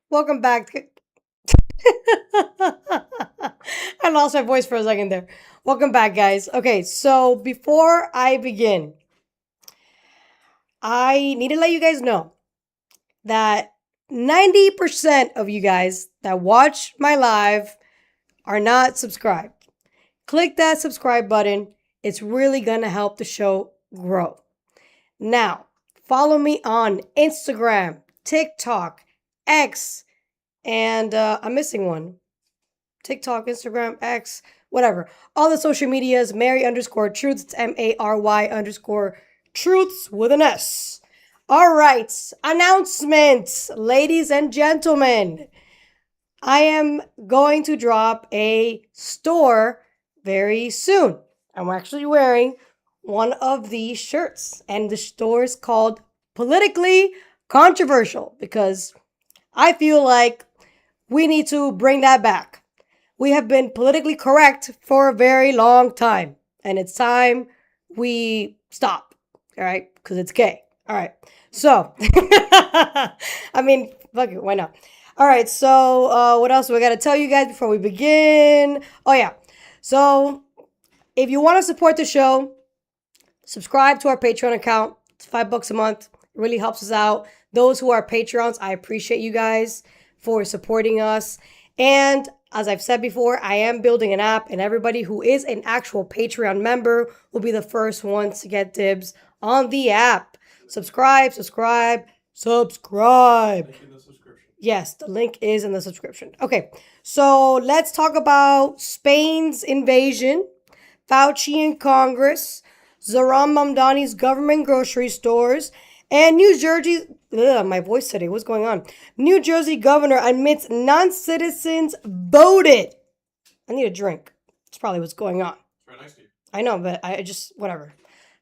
Welcome back. I lost my voice for a second there. Welcome back, guys. Okay, so before I begin, I need to let you guys know that 90% of you guys that watch my live are not subscribed. Click that subscribe button. It's really going to help the show grow. Now, follow me on Instagram, TikTok, X, and I'm missing one. TikTok, Instagram, X, whatever. All the social medias, Mary_Truths. It's MARY_Truths with an S. All right. Announcements, ladies and gentlemen. I am going to drop a store very soon. I'm actually wearing one of these shirts, and the store is called Politically Controversial because I feel like we need to bring that back. We have been politically correct for a very long time, and it's time we stop, all right? Because it's gay. All right. So, I mean, fuck it, why not? All right, so what else do I got to tell you guys before we begin? Oh, yeah. So, if you want to support the show, subscribe to our Patreon account. It's $5 a month. It really helps us out. Those who are Patreons, I appreciate you guys for supporting us. And as I've said before, I am building an app, and everybody who is an actual Patreon member will be the first ones to get dibs on the app. Subscribe. Yes, the link is in the subscription. Okay, so let's talk about Spain's invasion, Fauci in Congress, Zohran Mamdani's government grocery stores, and New Jersey. My voice today. What's going on? New Jersey governor admits non-citizens voted. I need a drink. That's probably what's going on. It's right next to you. I know, but I just whatever.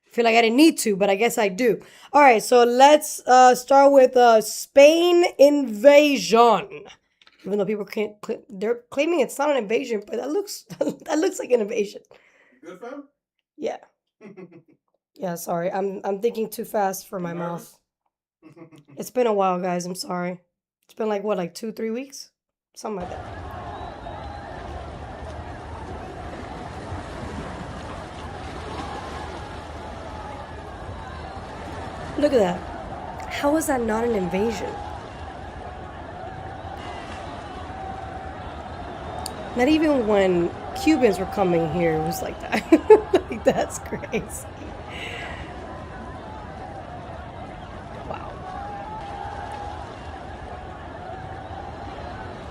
I feel like I didn't need to, but I guess I do. All right, so let's start with Spain invasion. Even though people can't, they're claiming it's not an invasion, but that looks like an invasion. Good, fam? Yeah. Yeah, sorry. I'm thinking too fast for my mouth. It's been a while, guys. I'm sorry. It's been like 2-3 weeks? Something like that. Look at that. How is that not an invasion? Not even when Cubans were coming here, it was like that. Like, that's crazy. Wow.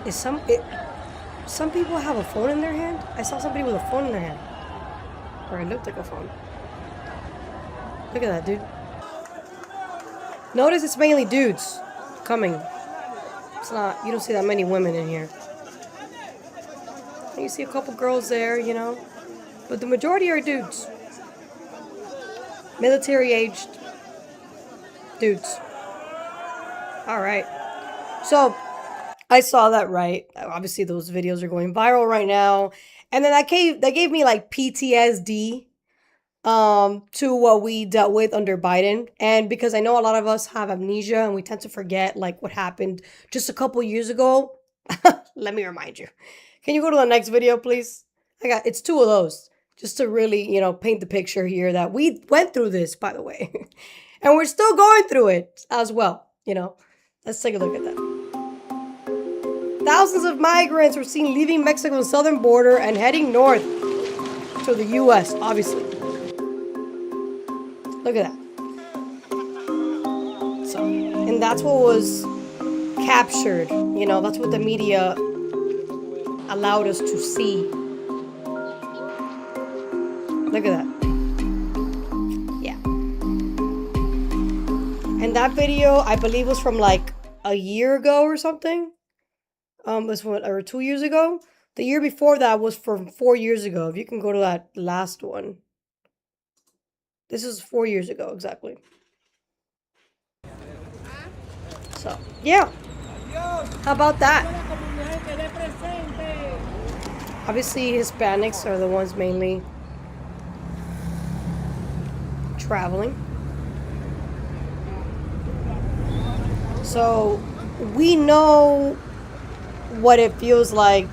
Some people have a phone in their hand? I saw somebody with a phone in their hand. Or it looked like a phone. Look at that, dude. Notice it's mainly dudes coming. It's not, you don't see that many women in here. You see a couple girls there, you know. But the majority are dudes. Military-aged dudes. All right. So, I saw that right. Obviously, those videos are going viral right now. And then that gave me like PTSD to what we dealt with under Biden. And because I know a lot of us have amnesia and we tend to forget like what happened just a couple years ago. Let me remind you. Can you go to the next video, please? It's two of those, just to really, paint the picture here that we went through this, by the way. And we're still going through it as well, Let's take a look at that. Thousands of migrants were seen leaving Mexico's southern border and heading north to the U.S., obviously. Look at that. So, and that's what was captured, that's what the media allowed us to see. Look at that. Yeah. And that video, I believe, was from like a year ago or something. Or 2 years ago. The year before that was from 4 years ago. If you can go to that last one. This is 4 years ago, exactly. So, yeah. How about that? Obviously, Hispanics are the ones mainly traveling. So, we know what it feels like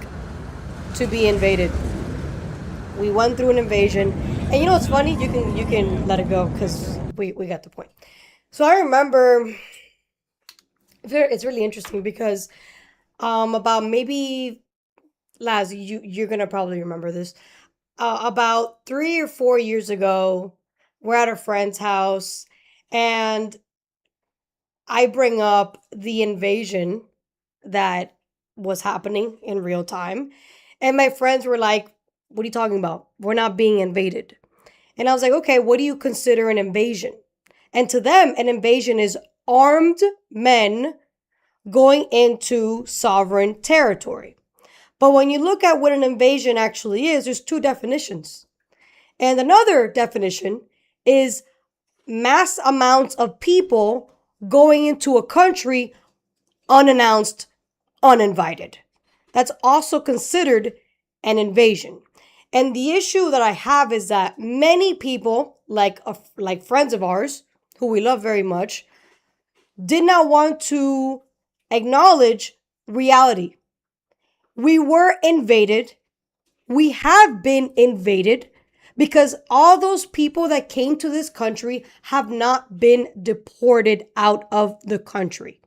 to be invaded. We went through an invasion, and you know what's funny? You can let it go because we got the point. So I remember it's really interesting because about maybe Laz, you're gonna probably remember this. About 3 or 4 years ago, we're at a friend's house, and I bring up the invasion that was happening in real time. And my friends were like, "What are you talking about? We're not being invaded." And I was like, "Okay, what do you consider an invasion?" And to them, an invasion is armed men going into sovereign territory. But when you look at what an invasion actually is, there's two definitions. And another definition is mass amounts of people going into a country unannounced, uninvited. That's also considered an invasion. And the issue that I have is that many people, like friends of ours, who we love very much, did not want to acknowledge reality. We were invaded. We have been invaded because all those people that came to this country have not been deported out of the country.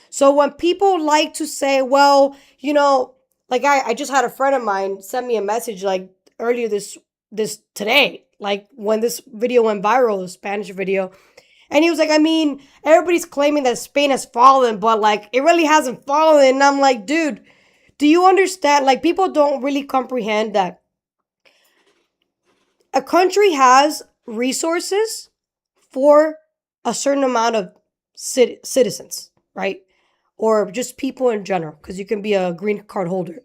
So when people like to say, well, like I just had a friend of mine send me a message like earlier this today, like when this video went viral, the Spanish video. And he was like, I mean, everybody's claiming that Spain has fallen, but like it really hasn't fallen. And I'm like, dude, do you understand? Like people don't really comprehend that a country has resources for a certain amount of citizens, right? Or just people in general, because you can be a green card holder.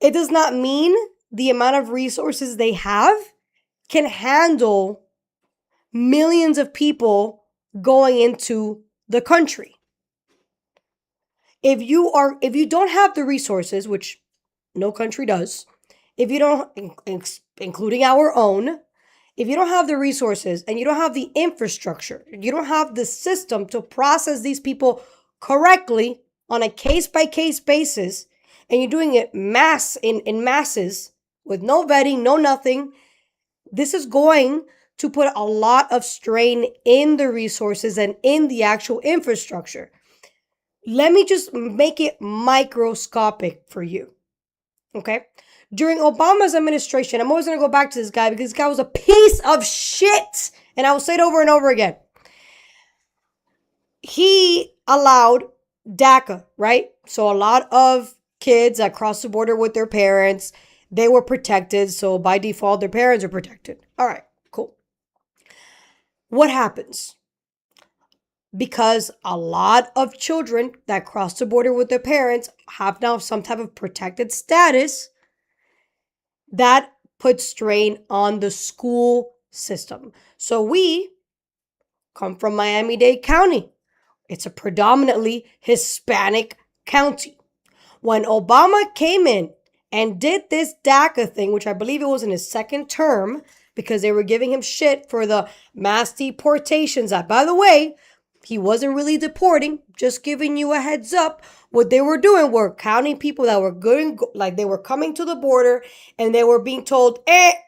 It does not mean the amount of resources they have can handle millions of people going into the country. If you don't have the resources, which no country does, if you don't, including our own, if you don't have the resources and you don't have the infrastructure, you don't have the system to process these people correctly on a case by case basis, and you're doing it in masses with no vetting, no nothing, this is going to put a lot of strain in the resources and in the actual infrastructure. Let me just make it microscopic for you. Okay? During Obama's administration, I'm always going to go back to this guy because this guy was a piece of shit. And I will say it over and over again. He allowed DACA, right? So a lot of kids that crossed the border with their parents, they were protected. So by default, their parents are protected. All right, cool. What happens? Because a lot of children that cross the border with their parents have now some type of protected status, that puts strain on the school system. So we come from Miami-Dade County. It's a predominantly Hispanic county. When Obama came in and did this DACA thing, which I believe it was in his second term, because they were giving him shit for the mass deportations. That, by the way, he wasn't really deporting, just giving you a heads up. What they were doing were counting people that were good, like they were coming to the border and they were being told,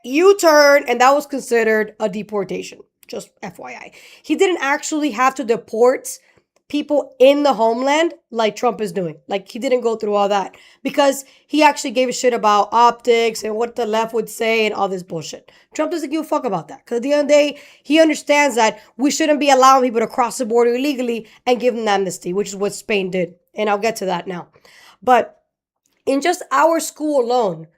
U-turn, and that was considered a deportation. Just FYI. He didn't actually have to deport people in the homeland like Trump is doing. Like he didn't go through all that because he actually gave a shit about optics and what the left would say and all this bullshit. Trump doesn't give a fuck about that because at the end of the day, he understands that we shouldn't be allowing people to cross the border illegally and give them amnesty, which is what Spain did. And I'll get to that now. But in just our school alone,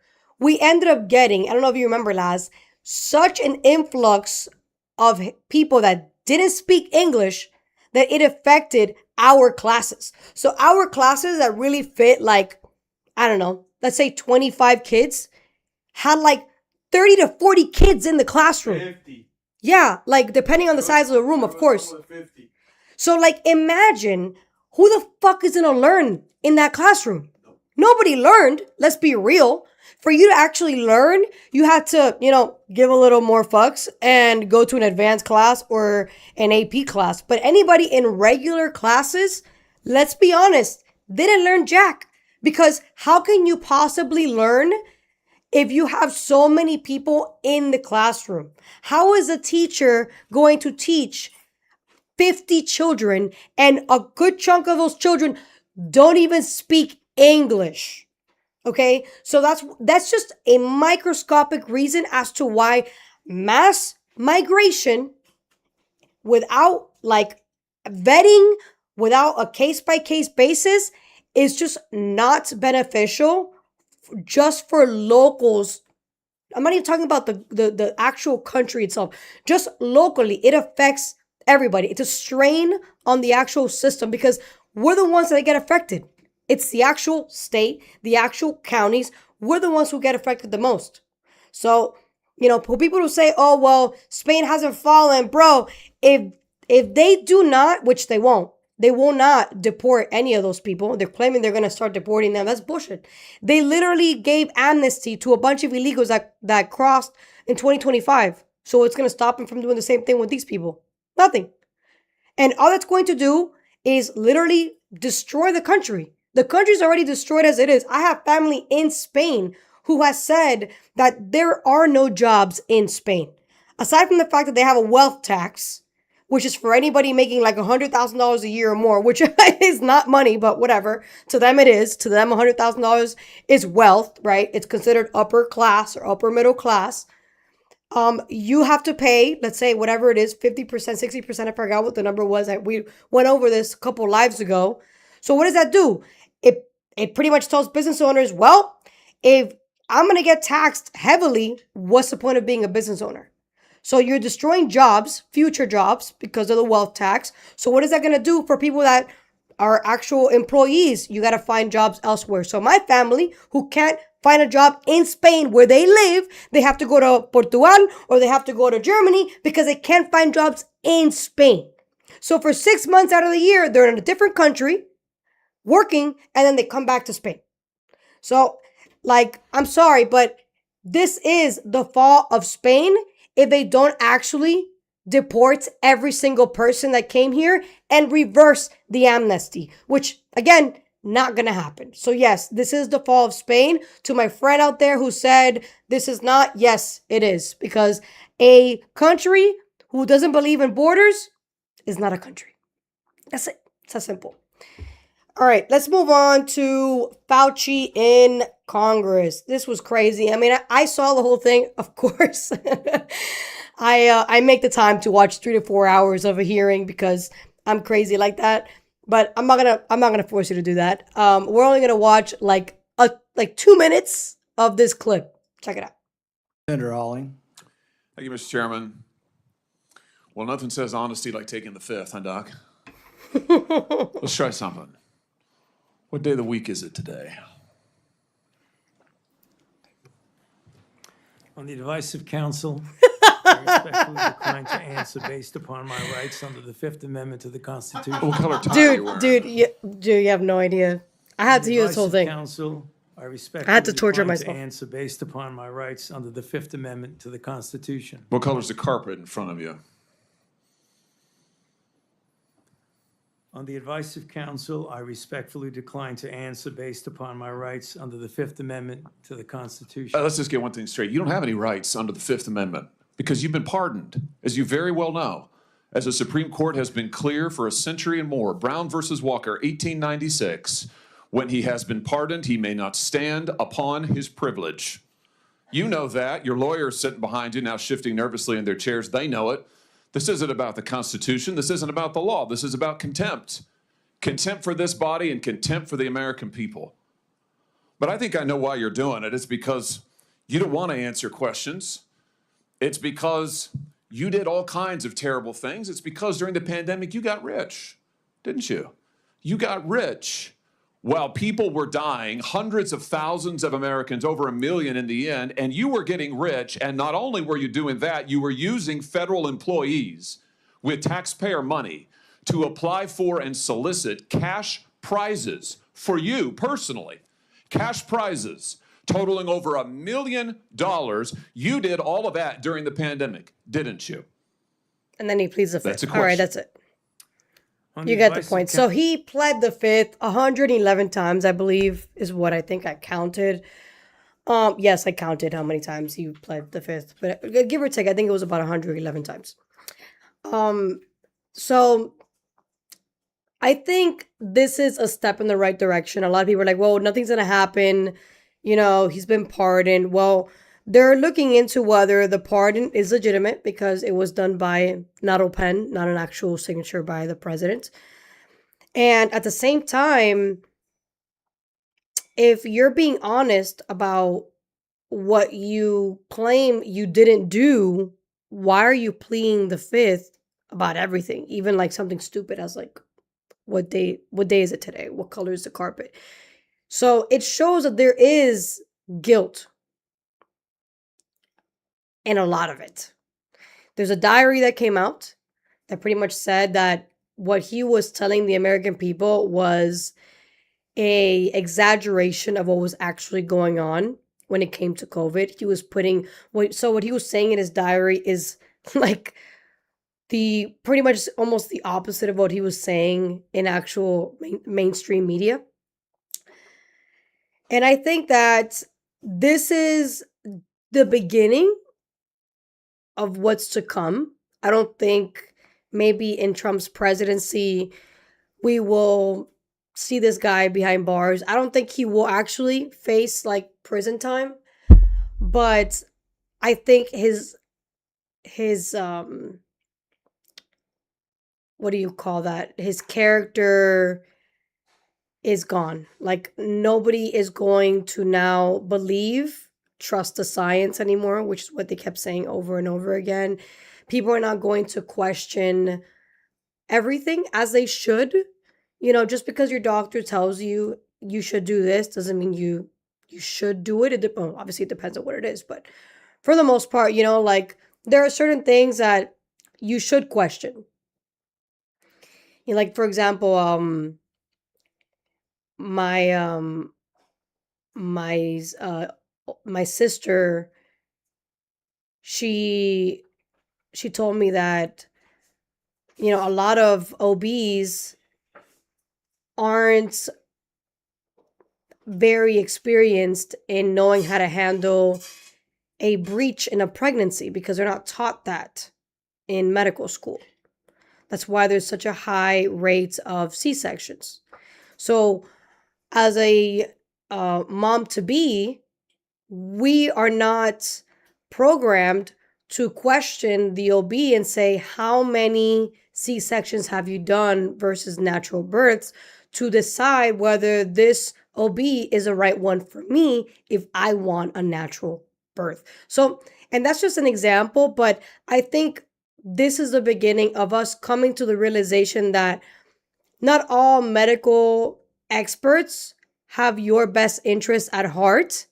we ended up getting, I don't know if you remember, Laz, such an influx of people that didn't speak English that it affected our classes. So our classes that really fit like, I don't know, let's say 25 kids had like 30 to 40 kids in the classroom. 50. Yeah, like depending on the size of the room, of course. 50. So like imagine who the fuck is gonna learn in that classroom? Nobody learned. Let's be real. For you to actually learn, you had to, give a little more fucks and go to an advanced class or an AP class. But anybody in regular classes, let's be honest, didn't learn jack. Because how can you possibly learn if you have so many people in the classroom? How is a teacher going to teach 50 children and a good chunk of those children don't even speak English? Okay, so that's just a microscopic reason as to why mass migration without like vetting, without a case by case basis, is just not beneficial just for locals. I'm not even talking about the actual country itself. Just locally, it affects everybody. It's a strain on the actual system because we're the ones that get affected. It's the actual state, the actual counties. We're the ones who get affected the most. So, for people who say, "Oh, well, Spain hasn't fallen," bro. If they do not, which they won't, they will not deport any of those people. They're claiming they're going to start deporting them. That's bullshit. They literally gave amnesty to a bunch of illegals that crossed in 2025. So it's going to stop them from doing the same thing with these people? Nothing. And all that's going to do is literally destroy the country. The country's already destroyed as it is. I have family in Spain who has said that there are no jobs in Spain. Aside from the fact that they have a wealth tax, which is for anybody making like $100,000 a year or more, which is not money, but whatever. To them it is. To them, $100,000 is wealth, right? It's considered upper class or upper middle class. You have to pay, let's say, whatever it is, 50%, 60%. I forgot what the number was. We went over this a couple lives ago. So what does that do? It pretty much tells business owners, well, if I'm going to get taxed heavily, what's the point of being a business owner? So you're destroying jobs, future jobs, because of the wealth tax. So what is that going to do for people that are actual employees? You got to find jobs elsewhere. So my family, who can't find a job in Spain where they live, they have to go to Portugal or they have to go to Germany because they can't find jobs in Spain. So for 6 months out of the year, they're in a different country working, and then they come back to Spain. So, I'm sorry, but this is the fall of Spain if they don't actually deport every single person that came here and reverse the amnesty, which, again, not gonna happen. So yes, this is the fall of Spain. To my friend out there who said this is not, yes, it is. Because a country who doesn't believe in borders is not a country. That's it. It's that simple. All right, let's move on to Fauci in Congress. This was crazy. I mean, I saw the whole thing, of course. I make the time to watch 3 to 4 hours of a hearing because I'm crazy like that. But I'm not gonna force you to do that. We're only gonna watch like 2 minutes of this clip. Check it out. Senator Hawley. Thank you, Mr. Chairman. Well, nothing says honesty like taking the fifth, huh, Doc? Let's try something. What day of the week is it today? On the advice of counsel, I respectfully decline to answer based upon my rights under the Fifth Amendment to the Constitution. What color tie are you wearing? Dude, you have no idea. I had to hear this whole thing. Counsel, I respectfully had to torture decline myself. to answer based upon my rights under the Fifth Amendment to the Constitution. What color's the carpet in front of you? On the advice of counsel, I respectfully decline to answer based upon my rights under the Fifth Amendment to the Constitution. Let's just get one thing straight. You don't have any rights under the Fifth Amendment because you've been pardoned, as you very well know. As the Supreme Court has been clear for a century and more, Brown versus Walker, 1896, when he has been pardoned, he may not stand upon his privilege. You know that. Your lawyers sitting behind you now shifting nervously in their chairs. They know it. This isn't about the Constitution. This isn't about the law. This is about contempt. Contempt for this body and contempt for the American people. But I think I know why you're doing it. It's because you don't want to answer questions. It's because you did all kinds of terrible things. It's because during the pandemic you got rich, didn't you? You got rich while people were dying, hundreds of thousands of Americans, over 1 million in the end, and you were getting rich. And not only were you doing that, you were using federal employees with taxpayer money to apply for and solicit cash prizes for you personally. cash prizes totaling over $1 million. You did all of that during the pandemic, didn't you? And then he pleads the fifth. That's a All right, question. that's it. On You get the advice of point. So he pled the fifth 111 times, I believe, is what I think I counted. Yes, I counted how many times he pled the fifth, but give or take, I think it was about 111 times. So I think this is a step in the right direction. A lot of people are like, well, nothing's going to happen. You know, he's been pardoned. Well, they're looking into whether the pardon is legitimate because it was done by not a pen, not an actual signature by the president. And at the same time, if you're being honest about what you claim you didn't do, why are you pleading the fifth about everything? Even like something stupid as like what day is it today? What color is the carpet? So it shows that there is guilt in a lot of it. There's a diary that came out that pretty much said that what he was telling the American people was a exaggeration of what was actually going on when it came to COVID. He was putting what he was saying in his diary is like the pretty much almost the opposite of what he was saying in actual mainstream media. And I think that this is the beginning of what's to come. I don't think maybe in Trump's presidency we will see this guy behind bars. I don't think he will actually face like prison time, but I think his what do you call that? His character is gone. Like nobody is going to now trust the science anymore, which is what they kept saying over and over again. People are not going to question everything as they should. You know, just because your doctor tells you you should do this doesn't mean you should do it. Well, obviously it depends on what it is, but for the most part, you know, like there are certain things that you should question. You know, like for example, my my uh my sister, she told me that, you know, a lot of OBs aren't very experienced in knowing how to handle a breach in a pregnancy because they're not taught that in medical school. That's why there's such a high rate of C-sections. So as a mom to be, we are not programmed to question the OB and say, how many C-sections have you done versus natural births to decide whether this OB is the right one for me if I want a natural birth. So, and that's just an example, but I think this is the beginning of us coming to the realization that not all medical experts have your best interests at heart.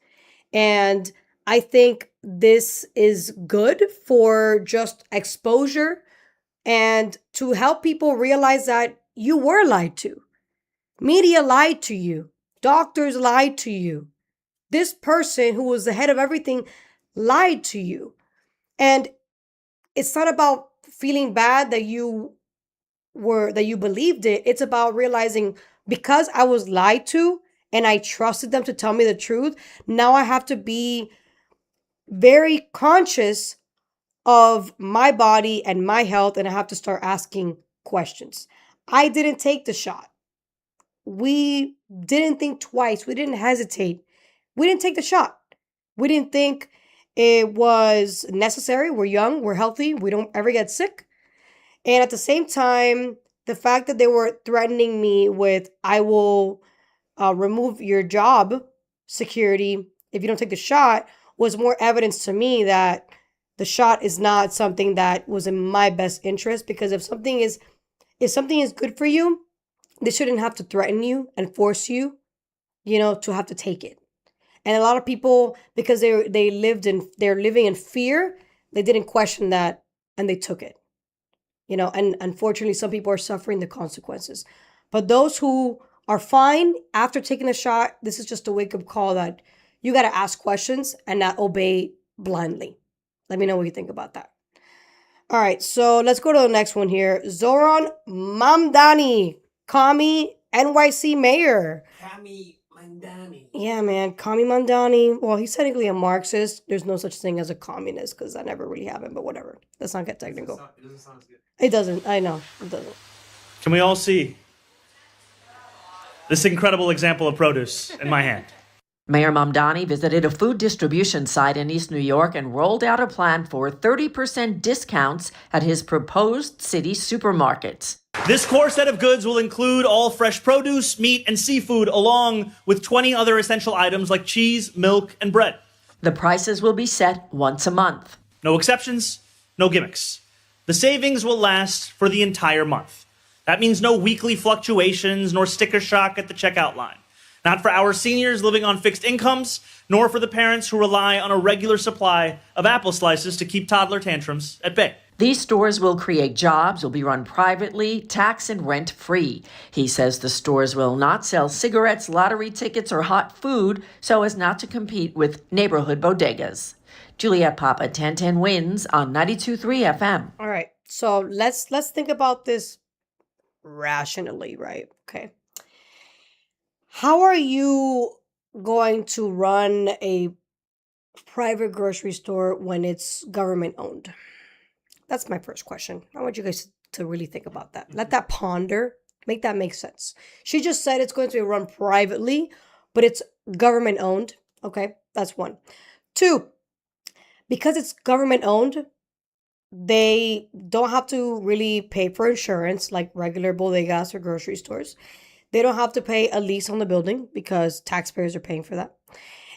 And I think this is good for just exposure and to help people realize that you were lied to. Media lied to you. Doctors lied to you. This person who was the head of everything lied to you. And it's not about feeling bad that you believed it. It's about realizing because I was lied to and I trusted them to tell me the truth, now I have to be very conscious of my body and my health, and I have to start asking questions. I didn't take the shot. We didn't think twice. We didn't hesitate. We didn't take the shot. We didn't think it was necessary. We're young, we're healthy, we don't ever get sick. And at the same time, the fact that they were threatening me with, I will remove your job security if you don't take the shot, was more evidence to me that the shot is not something that was in my best interest. Because if something is good for you, they shouldn't have to threaten you and force you, you know, to have to take it. And a lot of people, because they're living in fear, they didn't question that and they took it. You know, and unfortunately some people are suffering the consequences. But those who are fine after taking a shot. This is just a wake-up call that you got to ask questions and not obey blindly. Let me know what you think about that. All right, so let's go to the next one here. Zoran Mamdani, Commie NYC mayor. Kami Mandani. Yeah, man, Commie Mamdani. Well, he's technically a Marxist. There's no such thing as a communist because I never really have him, but whatever. Let's not get technical. It doesn't sound as good. It doesn't. I know. It doesn't. Can we all see this incredible example of produce in my hand? Mayor Mamdani visited a food distribution site in East New York and rolled out a plan for 30% discounts at his proposed city supermarkets. This core set of goods will include all fresh produce, meat, and seafood, along with 20 other essential items like cheese, milk, and bread. The prices will be set once a month. No exceptions, no gimmicks. The savings will last for the entire month. That means no weekly fluctuations nor sticker shock at the checkout line. Not for our seniors living on fixed incomes, nor for the parents who rely on a regular supply of apple slices to keep toddler tantrums at bay. These stores will create jobs, will be run privately, tax and rent free. He says the stores will not sell cigarettes, lottery tickets, or hot food so as not to compete with neighborhood bodegas. Juliet Papa, 1010 Wins on 92.3 FM. All right, so let's think about this rationally, right? Okay. How are you going to run a private grocery store when it's government owned? That's my first question. I want you guys to really think about that. Let that ponder. Make that make sense. She just said it's going to be run privately, but it's government owned. Okay, that's one. Two, because it's government owned, they don't have to really pay for insurance like regular bodegas or grocery stores. They don't have to pay a lease on the building because taxpayers are paying for that.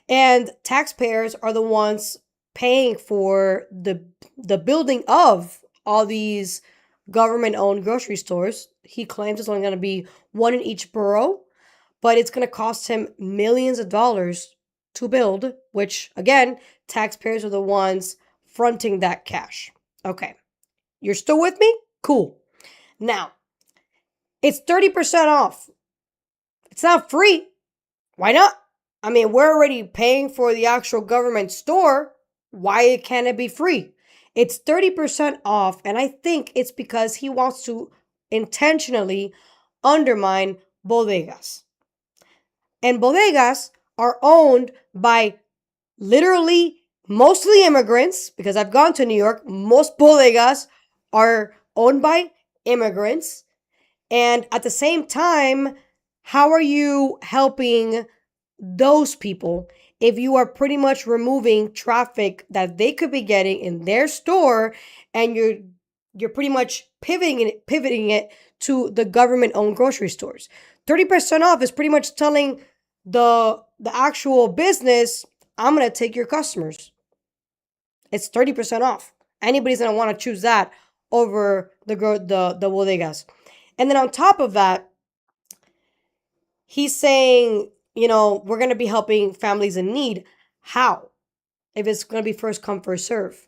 And taxpayers are the ones paying for the building of all these government-owned grocery stores. He claims it's only going to be one in each borough, but it's going to cost him millions of dollars to build, which, again, taxpayers are the ones fronting that cash. Okay. You're still with me? Cool. Now, it's 30% off. It's not free. Why not? I mean, we're already paying for the actual government store. Why can't it be free? It's 30% off, and I think it's because he wants to intentionally undermine bodegas. And bodegas are owned by literally mostly immigrants, because I've gone to New York. Most bodegas are owned by immigrants. And at the same time, how are you helping those people if you are pretty much removing traffic that they could be getting in their store, and you're pretty much pivoting it to the government-owned grocery stores? 30% off is pretty much telling the actual business, I'm going to take your customers. It's 30% off. Anybody's going to want to choose that over the bodegas. And then on top of that, he's saying, you know, we're going to be helping families in need. How? If it's going to be first come, first serve.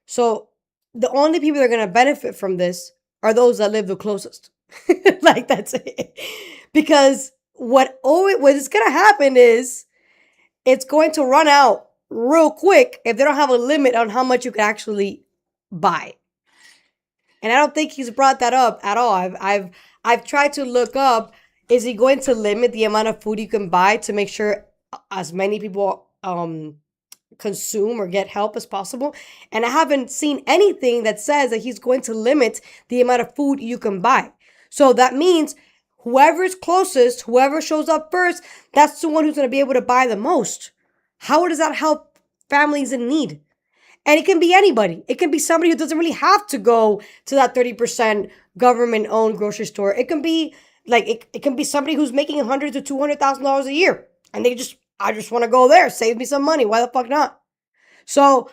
So the only people that are going to benefit from this are those that live the closest. Like, that's it. Because what is going to happen is it's going to run out real quick if they don't have a limit on how much you can actually buy. And I don't think he's brought that up at all. I've tried to look up, is he going to limit the amount of food you can buy to make sure as many people consume or get help as possible? And I haven't seen anything that says that he's going to limit the amount of food you can buy. So that means whoever's closest, whoever shows up first, that's the one who's going to be able to buy the most. How does that help families in need? And it can be anybody. It can be somebody who doesn't really have to go to that 30% government-owned grocery store. It can be like it can be somebody who's making $100,000 to $200,000 a year, and I just want to go there, save me some money. Why the fuck not? So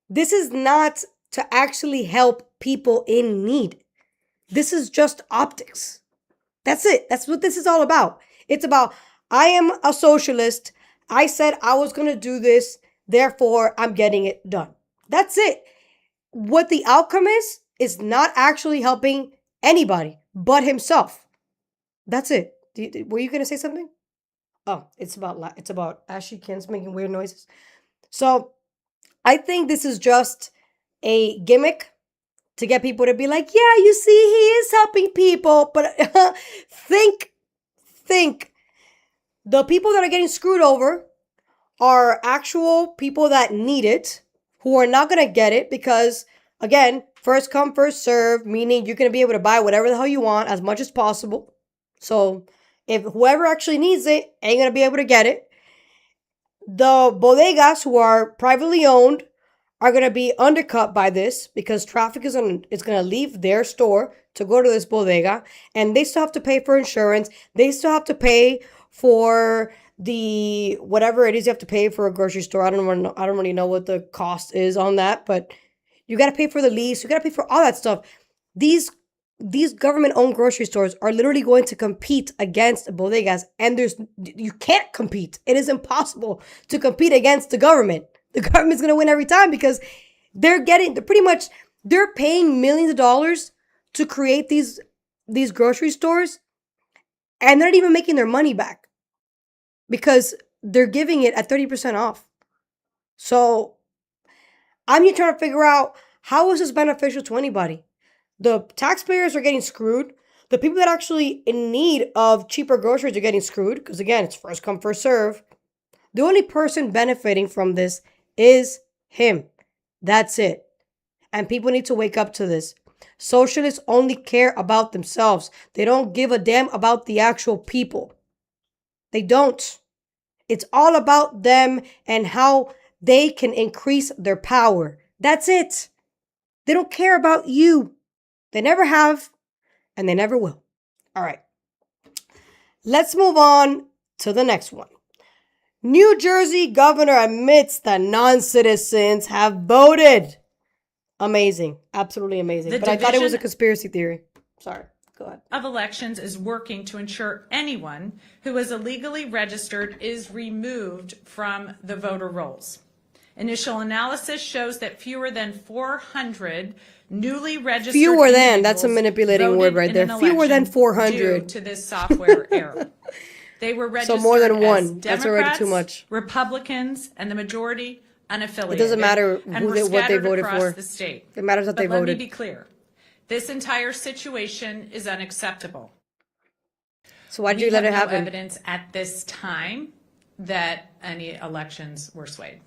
this is not to actually help people in need. This is just optics. That's it. That's what this is all about. It's about, I am a socialist. I said I was going to do this. Therefore, I'm getting it done. That's it. What the outcome is not actually helping anybody but himself. That's it. Were you gonna say something? Oh, it's about Ashley Kins making weird noises. So I think this is just a gimmick to get people to be like, yeah, you see, he is helping people. But think, the people that are getting screwed over are actual people that need it, who are not going to get it because, again, first come, first serve, meaning you're going to be able to buy whatever the hell you want as much as possible. So if whoever actually needs it ain't going to be able to get it, the bodegas who are privately owned are going to be undercut by this because traffic is going to leave their store to go to this bodega, and they still have to pay for insurance. They still have to pay for the whatever it is you have to pay for a grocery store. I don't really know what the cost is on that, but you got to pay for the lease. You got to pay for all that stuff. These government-owned grocery stores are literally going to compete against bodegas, and you can't compete. It is impossible to compete against the government. The government's going to win every time because they're paying millions of dollars to create these grocery stores, and they're not even making their money back because they're giving it at 30% off. So I'm here trying to figure out, how is this beneficial to anybody? The taxpayers are getting screwed. The people that are actually in need of cheaper groceries are getting screwed because, again, it's first come, first serve. The only person benefiting from this is him. That's it. And people need to wake up to this. Socialists only care about themselves. They don't give a damn about the actual people. They don't. It's all about them and how they can increase their power. That's it. They don't care about you. They never have, and they never will. All right. Let's move on to the next one. New Jersey governor admits that non-citizens have voted. Amazing. Absolutely amazing. But I thought it was a conspiracy theory. Sorry. Go ahead. Of elections is working to ensure anyone who is illegally registered is removed from the voter rolls. Initial analysis shows that fewer than 400 newly registered that's a manipulating word right there. Fewer than 400 due to this software error. They were registered so more than as one. That's already Democrats, too much. Republicans, and the majority unaffiliated. It doesn't matter and what they voted across for. The state. It matters that they Let voted. me be clear. This entire situation is unacceptable. So why did you let it happen? We have no evidence at this time that any elections were swayed.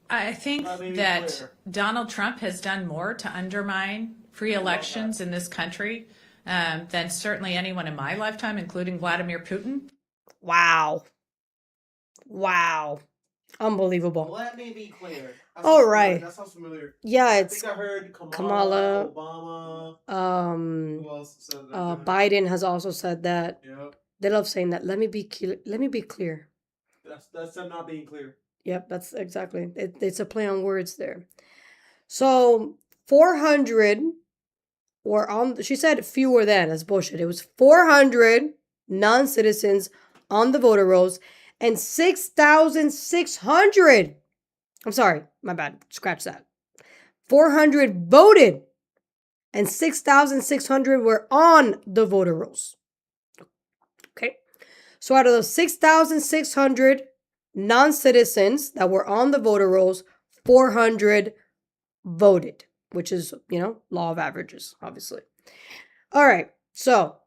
I think that Donald Trump has done more to undermine free elections in this country than certainly anyone in my lifetime, including Vladimir Putin. Wow. Unbelievable. Let me be clear. All right. That sounds familiar. Yeah, it's I think I heard Kamala, Obama. Who else said that? Biden has also said that. Yep. They love saying that. Let me be clear. That's them not being clear. Yep, that's exactly. It's a play on words there. So 400 were on. She said fewer than. That's bullshit. It was 400 non-citizens on the voter rolls and 6,600. I'm sorry, my bad. Scratch that. 400 voted and 6,600 were on the voter rolls. Okay. So out of those 6,600 non-citizens that were on the voter rolls, 400 voted, which is, law of averages, obviously. All right. So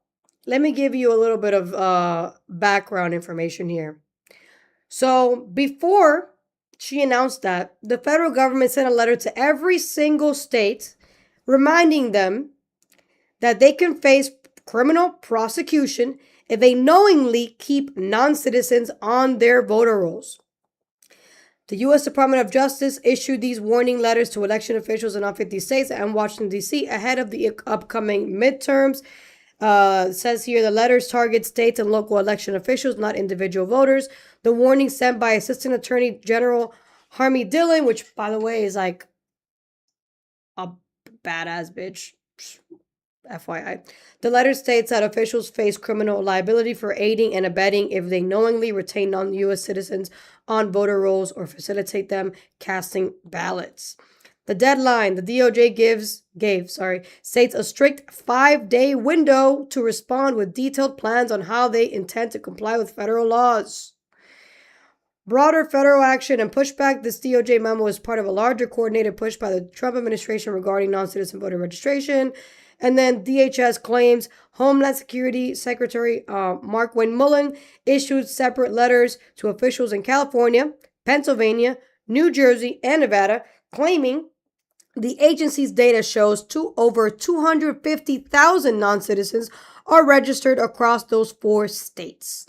let me give you a little bit of background information here. So before she announced that, the federal government sent a letter to every single state reminding them that they can face criminal prosecution if they knowingly keep non-citizens on their voter rolls. The U.S. Department of Justice issued these warning letters to election officials in all 50 states and Washington, D.C. ahead of the upcoming midterms. It says here the letters target states and local election officials, not individual voters. The warning sent by Assistant Attorney General Harmy Dillon, which, by the way, is like a badass bitch. FYI. The letter states that officials face criminal liability for aiding and abetting if they knowingly retain non-U.S. citizens on voter rolls or facilitate them casting ballots. The deadline the DOJ gave states a strict 5-day window to respond with detailed plans on how they intend to comply with federal laws. Broader federal action and pushback. This DOJ memo is part of a larger coordinated push by the Trump administration regarding non-citizen voter registration. And then DHS claims Homeland Security Secretary Mark Wayne Mullen issued separate letters to officials in California, Pennsylvania, New Jersey, and Nevada, claiming the agency's data shows over 250,000 non-citizens are registered across those 4 states.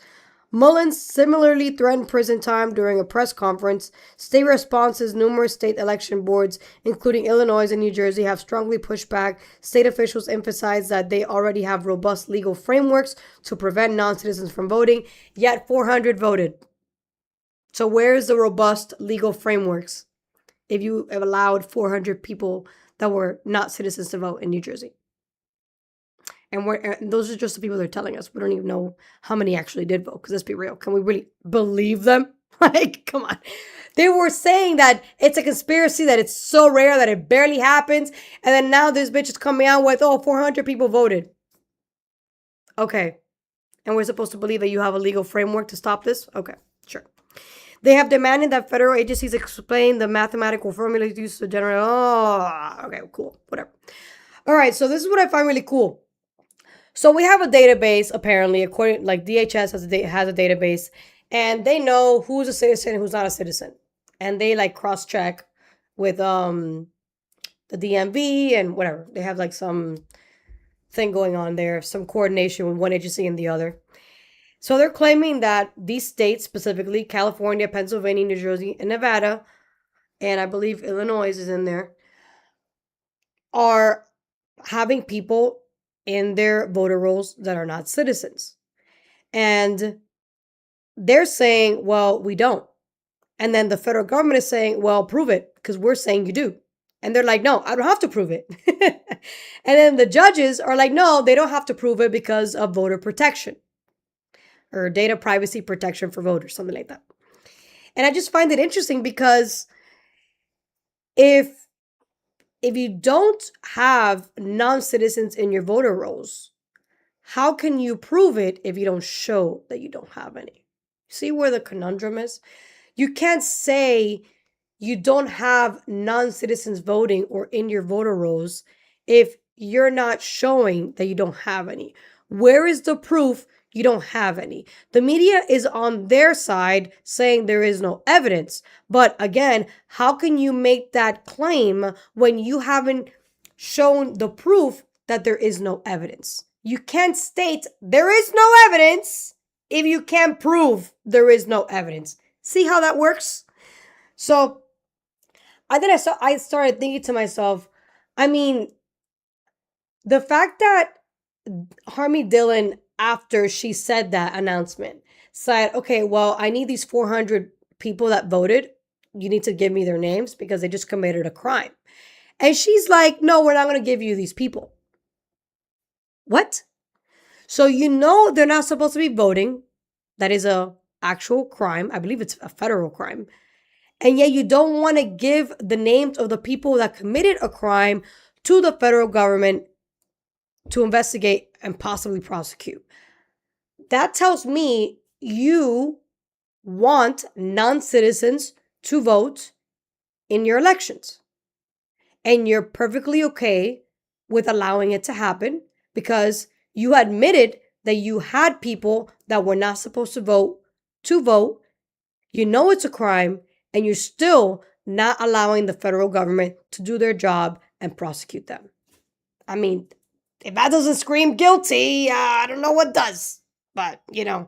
Mullen similarly threatened prison time during a press conference. State responses. Numerous state election boards, including Illinois and New Jersey, have strongly pushed back. State officials emphasize that they already have robust legal frameworks to prevent non-citizens from voting, yet 400 voted. So where's the robust legal frameworks if you have allowed 400 people that were not citizens to vote in New Jersey? And those are just the people they're telling us. We don't even know how many actually did vote, because let's be real. Can we really believe them? Like, come on. They were saying that it's a conspiracy, that it's so rare that it barely happens. And then now this bitch is coming out with, 400 people voted. Okay. And we're supposed to believe that you have a legal framework to stop this? Okay, sure. They have demanded that federal agencies explain the mathematical formulas used to generate. Okay, cool. Whatever. All right, so this is what I find really cool. So we have a database, apparently, according, like DHS has a database, and they know who's a citizen and who's not a citizen. And they like cross-check with the DMV and whatever. They have like some thing going on there, some coordination with one agency and the other. So they're claiming that these states, specifically California, Pennsylvania, New Jersey, and Nevada, and I believe Illinois is in there, are having people in their voter rolls that are not citizens. And they're saying, well, we don't. And then the federal government is saying, well, prove it, because we're saying you do. And they're like, no, I don't have to prove it. And then the judges are like, no, they don't have to prove it because of voter protection or data privacy protection for voters, something like that. And I just find it interesting because if you don't have non-citizens in your voter rolls, how can you prove it if you don't show that you don't have any? See where the conundrum is? You can't say you don't have non-citizens voting or in your voter rolls if you're not showing that you don't have any. Where is the proof you don't have any? The media is on their side saying there is no evidence. But again, how can you make that claim when you haven't shown the proof that there is no evidence? You can't state there is no evidence if you can't prove there is no evidence. See how that works? So I started thinking to myself, I mean, the fact that Harmy Dillon, after she said that announcement, said, okay, well, I need these 400 people that voted. You need to give me their names because they just committed a crime. And she's like, no, we're not going to give you these people. What? So you know they're not supposed to be voting. That is a actual crime. I believe it's a federal crime. And yet you don't want to give the names of the people that committed a crime to the federal government to investigate and possibly prosecute. That tells me you want non-citizens to vote in your elections. And you're perfectly okay with allowing it to happen because you admitted that you had people that were not supposed to vote. You know it's a crime, and you're still not allowing the federal government to do their job and prosecute them. I mean, if that doesn't scream guilty, I don't know what does. But, I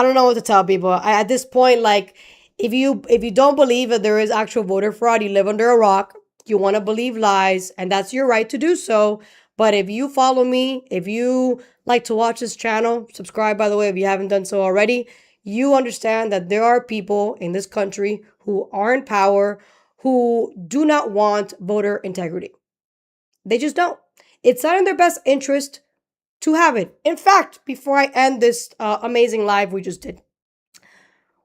don't know what to tell people. At this point, like, if you don't believe that there is actual voter fraud, you live under a rock. You want to believe lies, and that's your right to do so. But if you follow me, if you like to watch this channel, subscribe, by the way, if you haven't done so already, you understand that there are people in this country who are in power who do not want voter integrity. They just don't. It's not in their best interest to have it. In fact, before I end this amazing live we just did,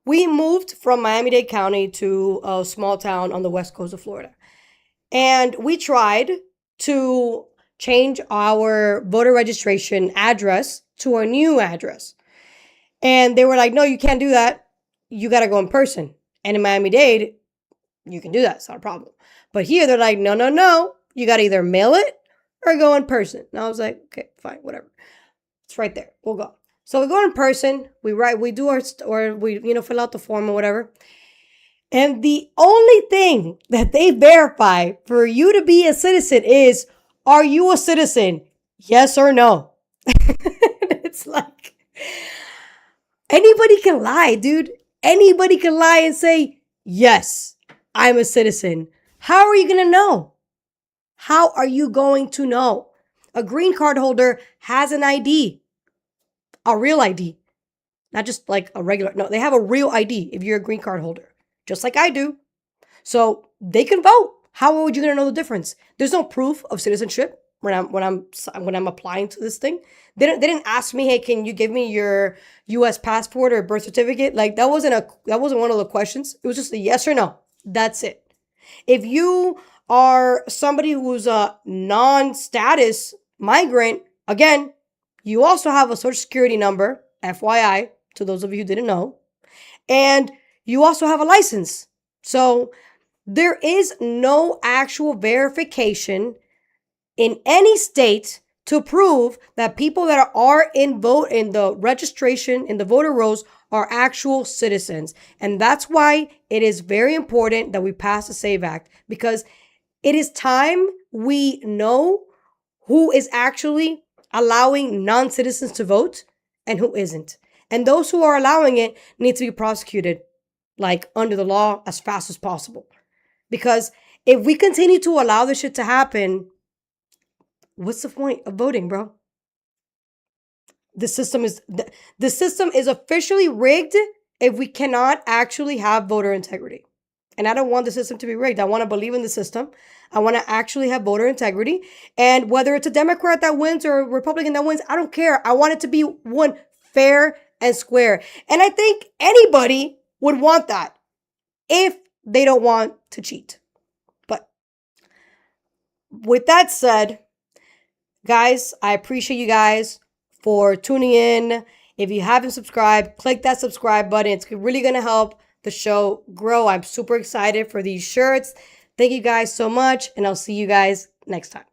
we moved from Miami-Dade County to a small town on the west coast of Florida. And we tried to change our voter registration address to a new address. And they were like, no, you can't do that. You got to go in person. And in Miami-Dade, you can do that. It's not a problem. But here they're like, no, no, no. You got to either mail it or go in person. And I was like, okay, fine, whatever. It's right there. We'll go. So we go in person. We do our, or we, fill out the form or whatever. And the only thing that they verify for you to be a citizen is, are you a citizen? Yes or no? It's like, anybody can lie, dude. Anybody can lie and say, yes, I'm a citizen. How are you going to know? How are you going to know? A green card holder has an ID, a real ID, not just like a regular. No, they have a real ID if you're a green card holder, just like I do. So they can vote. How are you going to know the difference? There's no proof of citizenship when I'm applying to this thing. They didn't ask me, hey, can you give me your U.S. passport or birth certificate? Like that wasn't one of the questions. It was just a yes or no. That's it. If you are somebody who's a non-status migrant, again, you also have a social security number, FYI, to those of you who didn't know, and you also have a license. So there is no actual verification in any state to prove that people that are in the registration, in the voter rolls, are actual citizens. And that's why it is very important that we pass the SAVE Act, because it is time we know who is actually allowing non-citizens to vote and who isn't. And those who are allowing it need to be prosecuted like under the law as fast as possible. Because if we continue to allow this shit to happen, what's the point of voting, bro? The system is officially rigged if we cannot actually have voter integrity. And I don't want the system to be rigged. I want to believe in the system. I want to actually have voter integrity. And whether it's a Democrat that wins or a Republican that wins, I don't care. I want it to be one fair and square. And I think anybody would want that if they don't want to cheat. But with that said, guys, I appreciate you guys for tuning in. If you haven't subscribed, click that subscribe button. It's really going to help the show grow. I'm super excited for these shirts. Thank you guys so much, and I'll see you guys next time.